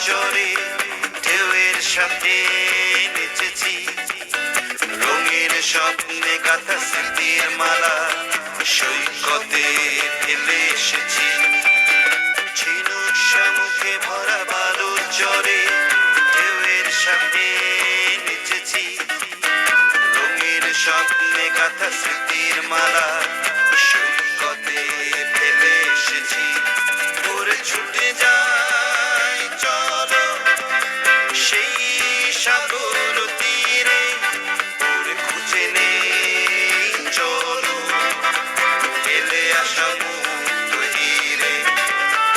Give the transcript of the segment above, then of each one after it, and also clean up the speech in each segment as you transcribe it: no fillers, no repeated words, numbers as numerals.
চরে ঢেউয়ের সাথে নেচেছি, রঙের স্বপ্নে গাথা স্মৃতির মালা সৈকতে ফেলে এসেছি। ঝিনুক শামুকে ভরা বালুর চরে ঢেউয়ের সাথে নেচেছি, রঙের স্বপ্নে গাথা স্মৃতির মালা সৈকতে ফেলে এসেছি। ওরে ছুটে যাই চলো সেই সাগর তীরে, ওরে খুঁজে নেই চলো ফেলে আসা মুক্ত হিরে।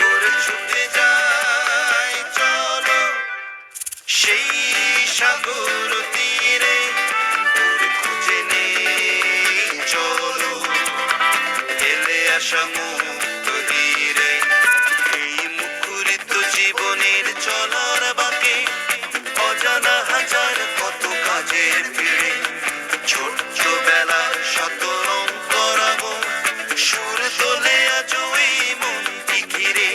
ওরে ছুটে যাই চলো সেই সাগর তীরে, ওরে খুঁজে নেই চলো ফেলে আসা মুক্ত হিরে। এই মুখরিত জীবনের চলার বাঁকে অজানা হাজার কত কাজের ভিড়ে, ছোট্ট বেলার শত রং করাবো সুর তোলে আজ এই মনটি ঘিরে।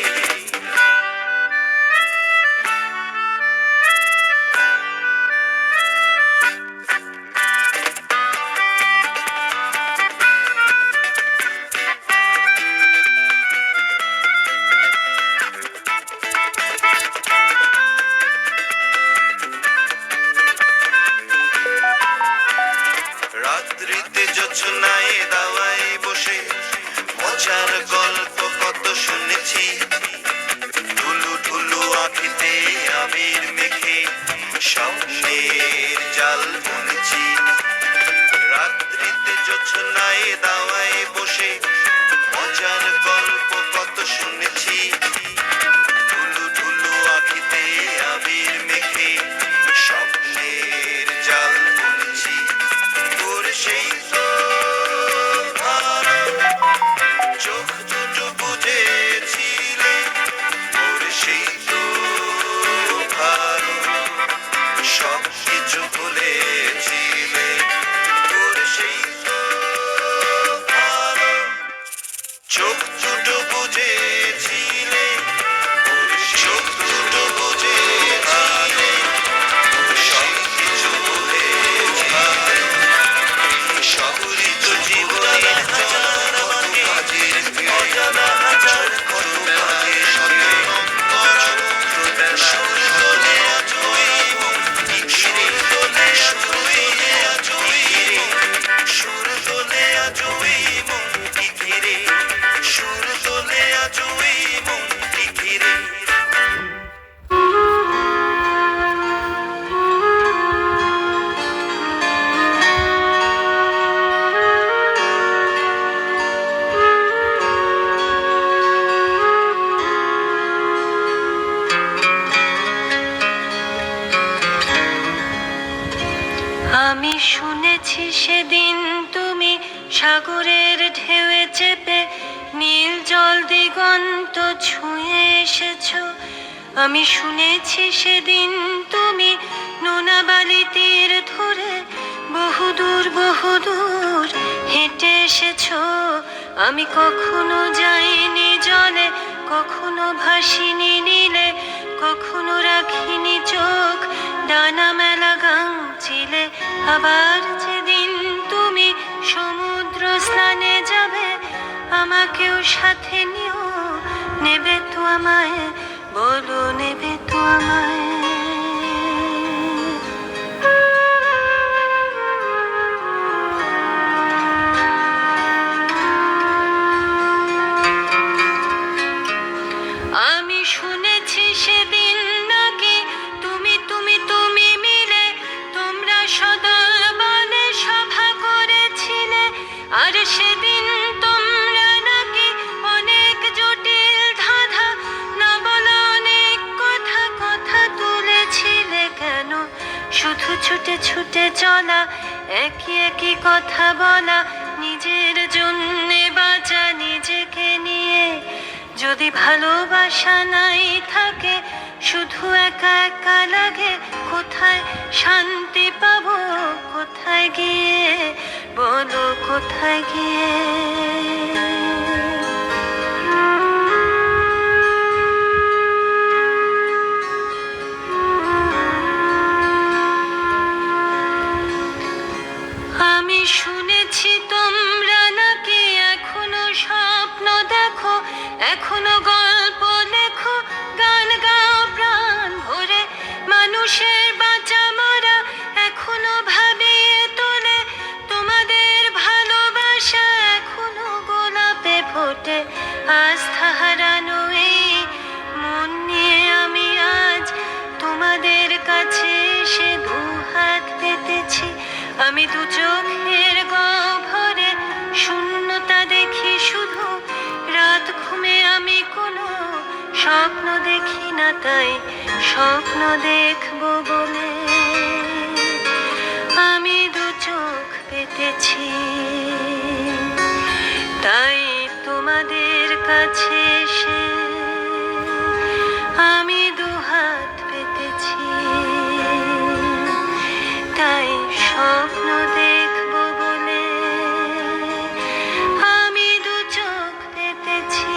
রাত্রিতে জোছনায় দাওয়ায় বসে মজার গল্প কত শুনেছি, ঢুলু ঢুলু আঁখিতে আবির মেখে স্বপ্নের জাল বুনেছি। রাত্রিতে জোছনায় দাওয়ায় বসে মজার গল্প কত শুনেছি, ঢুলু ঢুলু আঁখিতে আবির মেখে স্বপ্নের জাল বুনেছি। ওরে সেই তো ভালো চোখ দুটো বুঝেছিলে, ওরে সেই তো ভালো সব কিছু ভুলেছিলে। ওরে সেই তো ভালো চোখ দুটো বুঝেছিলে, ওরে চোখ দুটো বুঝেছিলে সব কিছু ভুলেছিলে। শহরিত জীবনের হাজার বাঁকে অজানা হাজার কত কাজের ভিড়ে, সুর তোলে আজ এই মনটি ঘিরে। সুর তোলে আজ এই মনটি ঘিরে, সুর তোলে আজ এই মনটি ঘিরে। আমি শুনেছি সেদিন তুমি সাগরের ঢেউয়ে চেপে নীল জল দিগন্ত ছুঁয়ে এসেছো। আমি শুনেছি সেদিন তুমি নোনা বালি তীর ধরে বহুদূর বহুদূর হেঁটে এসেছো। আমি কখনো যাইনি জলে, কখনো ভাসিনি নীলে, কখনো রাখিনি চোখ ডানা মেলা গাংচিলে। আবার যেদিন তুমি সমুদ্র স্নানে যাবে, আমাকেও সাথে নিও, নেবে তো আমায়, বলো নেবে তো আমায়। আমি শুনেছি সেদিন নাকি তুমি তুমি তুমি মিলে তোমরা সদল বলে সভা করেছিলে। আর সেদিন তোমরা নাকি অনেক জটিল ধাঁধা না বলা অনেক কথা কথা তুলেছিলে। কেন শুধু ছুটে ছুটে চলা, একই একই কথা বলা, নিজের জন্যে বাঁচা নিজেকে নিয়ে। যদি ভালোবাসা নাই থাকে, শুধু একা একা লাগে, কোথায় শান্তি পাবো, কোথায় গিয়ে, বলো কোথায় গিয়ে। আমি শুনেছি তোমরা নাকি এখনো স্বপ্ন দেখো, এখনো গল্প লেখো, গান গাও প্রাণ ভরে, মানুষের বাঁচা মরা এখনো ভাবিয়ে তোলে, তোমাদের ভালোবাসা এখনো গোলাপে ফোটে। আস্থা হারানো এই মন নিয়ে আমি আজ তোমাদের কাছে এসে দুহাত পেতেছি। আমি দু চোখের গহ্বরে শূন্যতা দেখি শুধু, রাত ঘুমে আমি কোনো স্বপ্ন দেখি না, তাই স্বপ্ন দেখবো বলে আমি দু চোখ পেতেছি। তাই তোমাদের কাছে এসে আমি দুহাত পেতেছি, তাই স্বপ্ন দেখবো বলে আমি দু চোখ পেতেছি।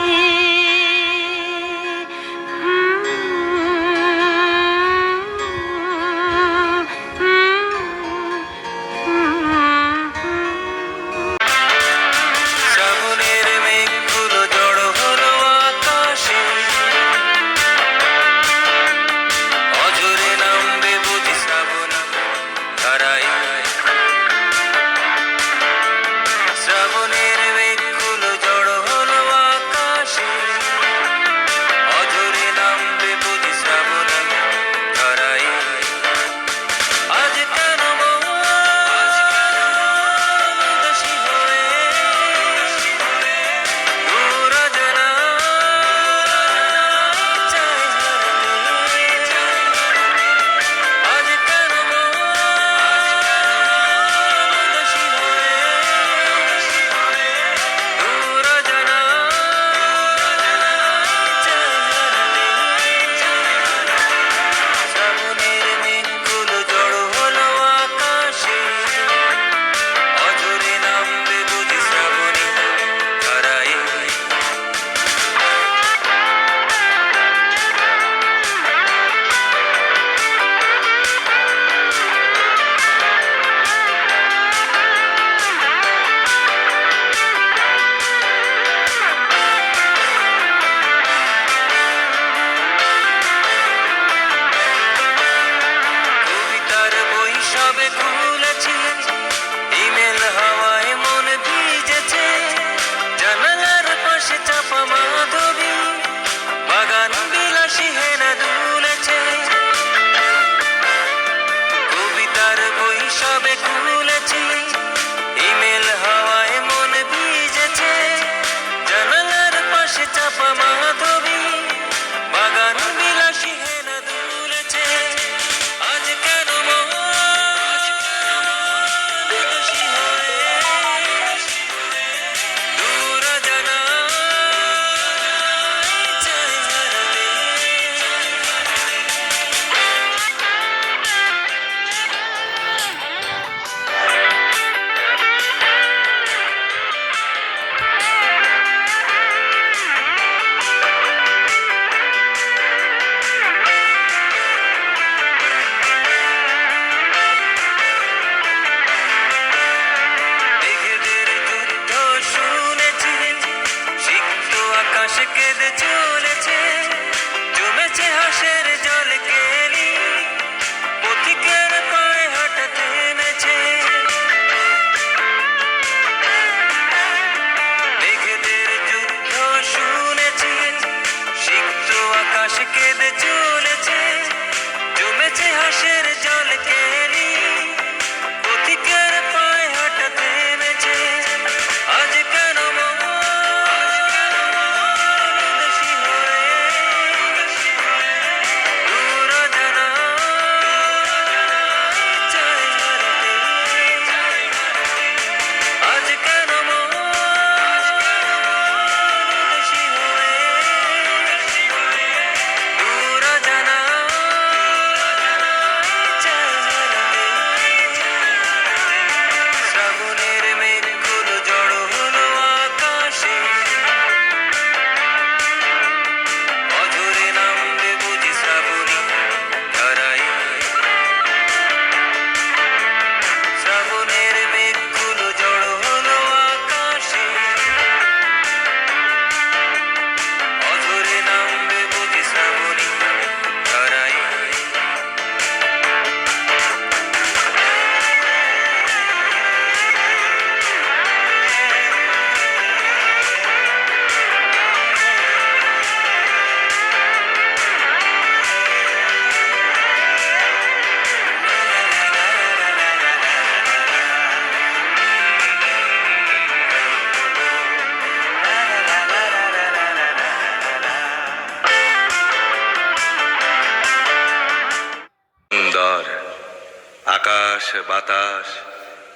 বাতাস,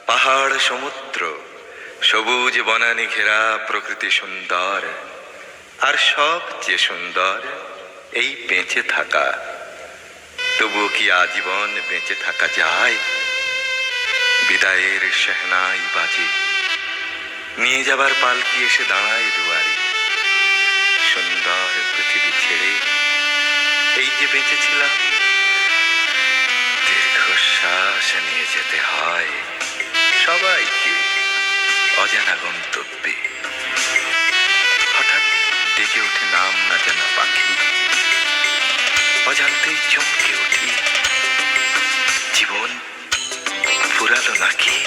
পাহাড় সমুদ্র, সবুজ বনানি ঘেরা প্রকৃতি সুন্দর। আর সবচেয়ে সুন্দর এই বেঁচে থাকা। তবুও কি আজীবন বেঁচে থাকা যায়? বিদায়ের শেহনাই বাজে, নিয়ে যাবার পালকি এসে দাঁড়ায় দুয়ারে। সুন্দর পৃথিবী ছেড়ে এই যে বেঁচেছিলাম, দীর্ঘশ্বাস নিয়ে যেতে হয় সবাইকে অজানা গন্তব্যে। হঠাৎ ডেকে ওঠে নাম না জানা পাখি, অজান্তেই চমকে উঠি। জীবন ফুরালো নাকি?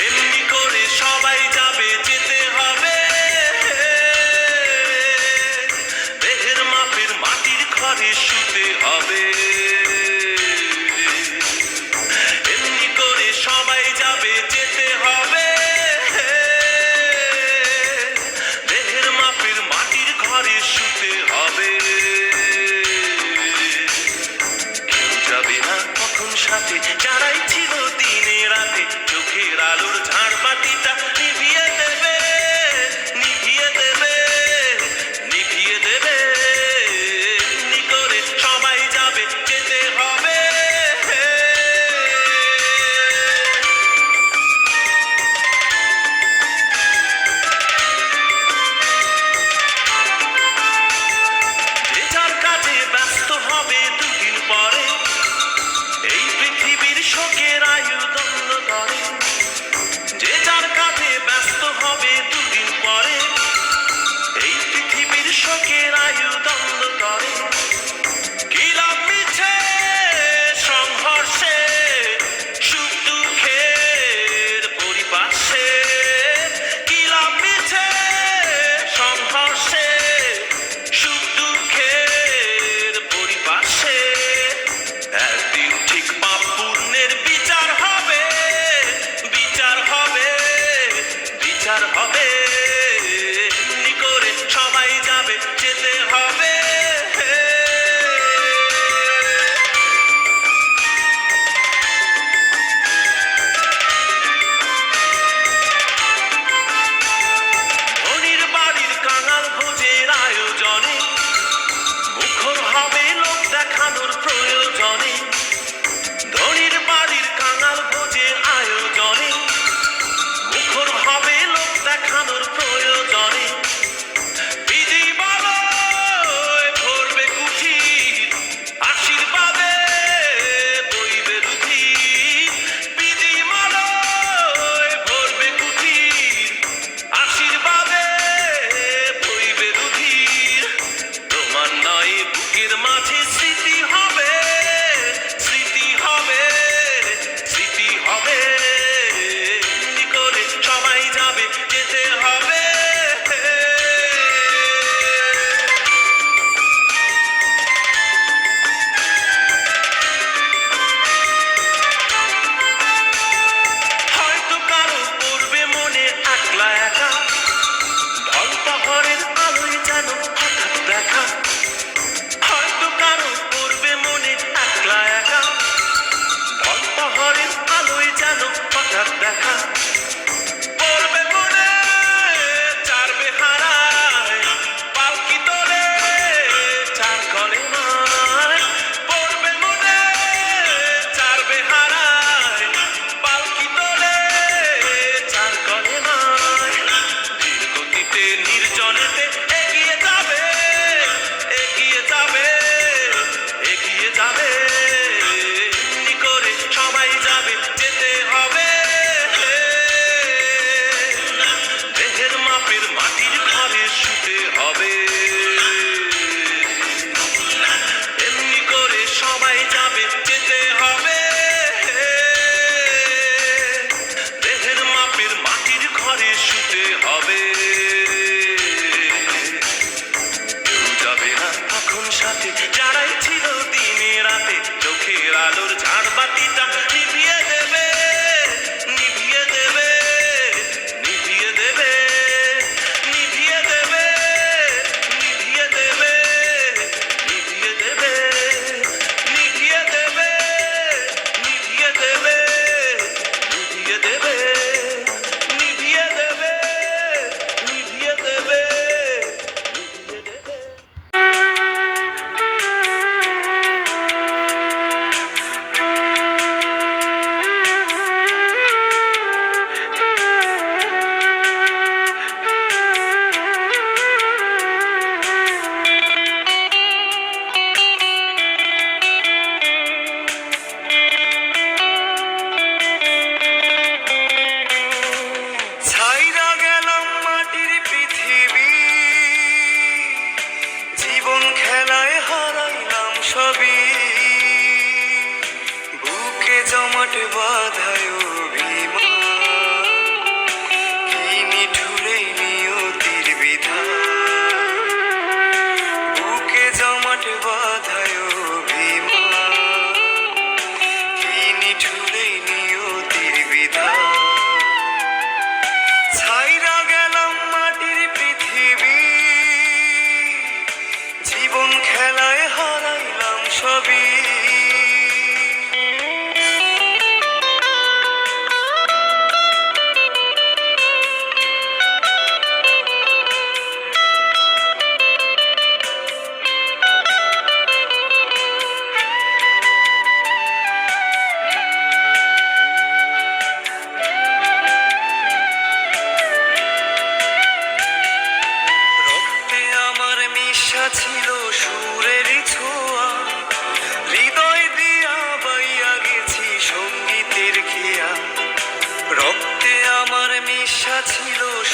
এমনি করে সবাই যাবে, যেতে হবে। দেহের মাপের মাটির ঘরে শুতে হবে। এমনি করে সবাই যাবে, যেতে হবে।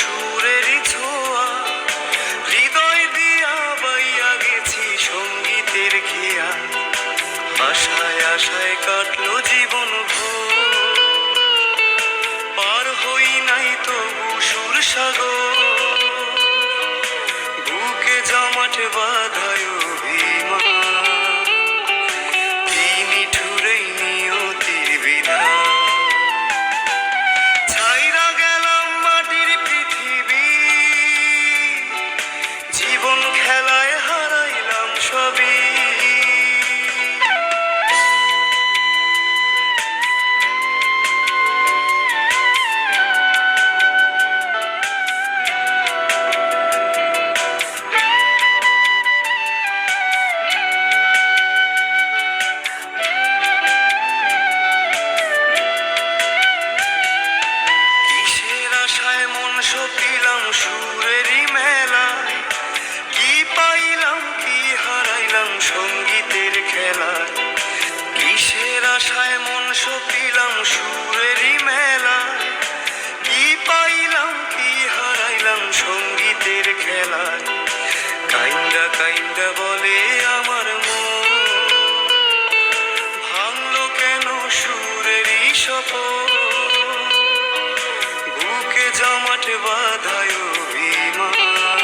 সুরেরই ছোঁয়া, হৃদয় দিয়া বাইয়া গেছি সঙ্গীতের খেয়া। আশায় আশায় কাটলো জীবন ভোর, পার হই নাই তবু সুর সাগর, বুকে জমাট বাঁধায় অভিমান, কি নিঠুরেই নিয়তির বিধান। ছাইরা গেলাম মাটির পৃথিবী, জীবন খেলায় হারাইলাম সবই। কিসের আশায় মন সপিলাম সুরেরই মেলায়, কি পাইলাম কি হারাইলাম সঙ্গীতের খেলায়। কিসের আশায় মন সপিলাম সুরেরই মেলায়, কি পাইলাম কি হারাইলাম সঙ্গীতের খেলায়। কাইন্দা কাইন্দা বলে আমার মন, ভাঙলো কেন সুরেরই শপথ, বুকে জমাট বাঁধায় অভিমান,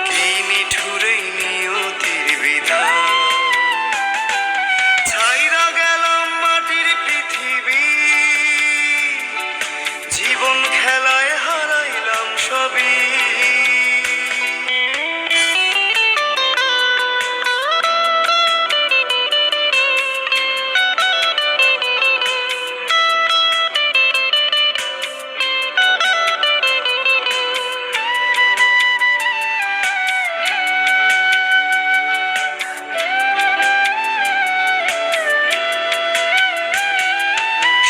কি নিঠুরেই নিয়তির বিধান। ছাইরা গেলাম মাটির পৃথিবী, জীবন খেলায় হারাইলাম সবই।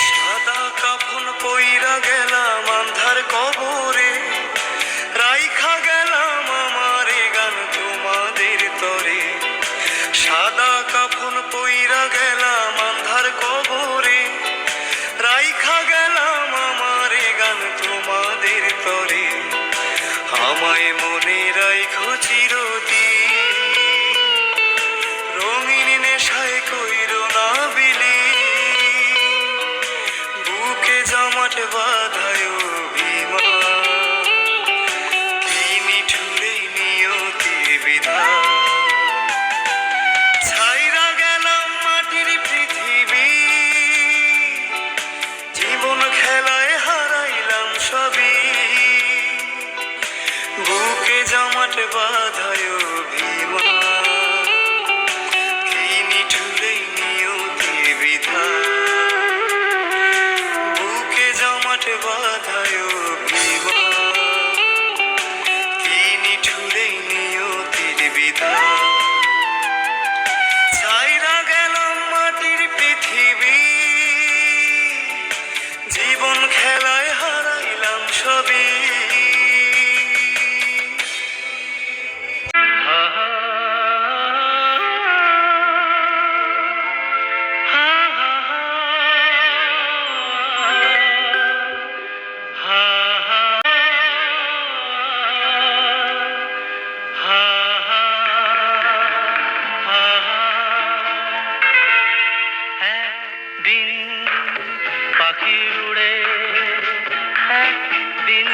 সাদা কাফন পইরা গেলাম আন্ধার কবরে, রাইখা গেলাম আমার এ গান তোমাদের তরে। সাদা কাফন পইরা গেলাম আন্ধার কবরে, রাইখা গেলাম আমার এ গান তোমাদের তরে। আমায় মনে রাইখো চিরদিন, রঙিন নেশায় কইরো না বিলি, বুকে জমাট বাঁধায় অভিমান, কি নিঠুরেই নিয়তির বিধান। ছাইরা গেলাম মাটির পৃথিবী, জীবন খেলায় হারাইলাম সবই, বুকে জমাট বাঁধায় অভিমান, কি নিঠুরেই নিয়তির বিধান। বুকে জমাট বাঁধায় অভিমান, কি নিঠুরেই নিয়তির বিধান। ছাইরা গেলাম মাটির পৃথিবী, জীবন খেলায় হারাইলাম সবই। একদিন পাখি উড়ে একদিন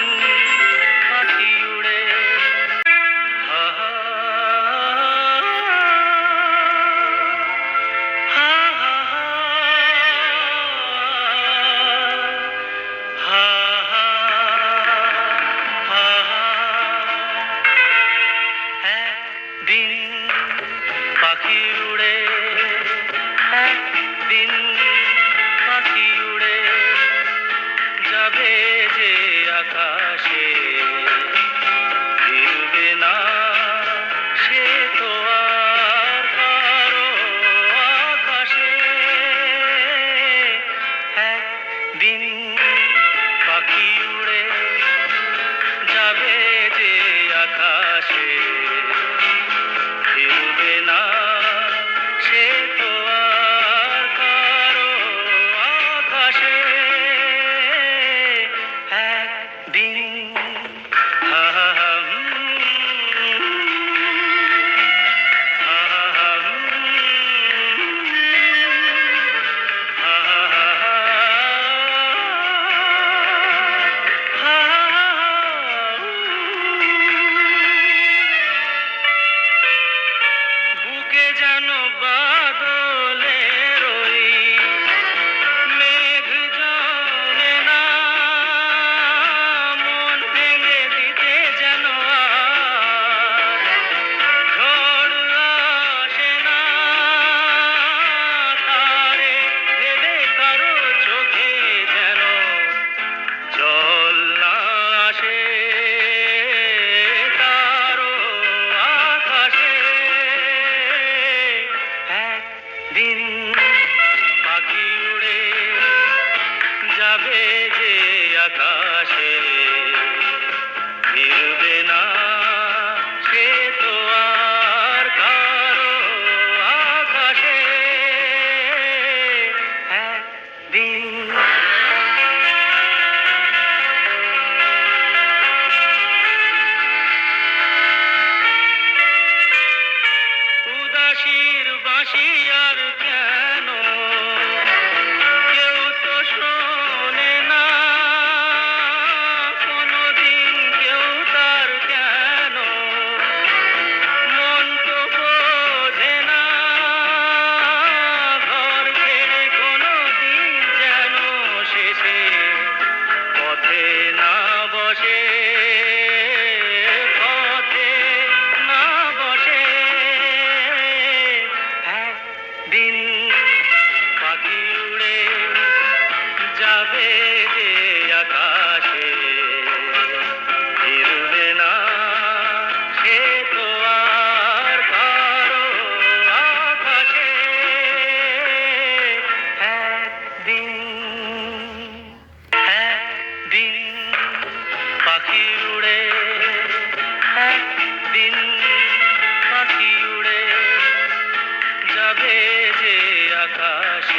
বসে পথে না বসে একদিন পাখি উড়ে যাবে যে আকাশে ফিরবে না সে তো আর কারো আকাশে একদিন একদিন পাখি উড়ে একদিন পাখি উড়ে যাবে যে আকাশে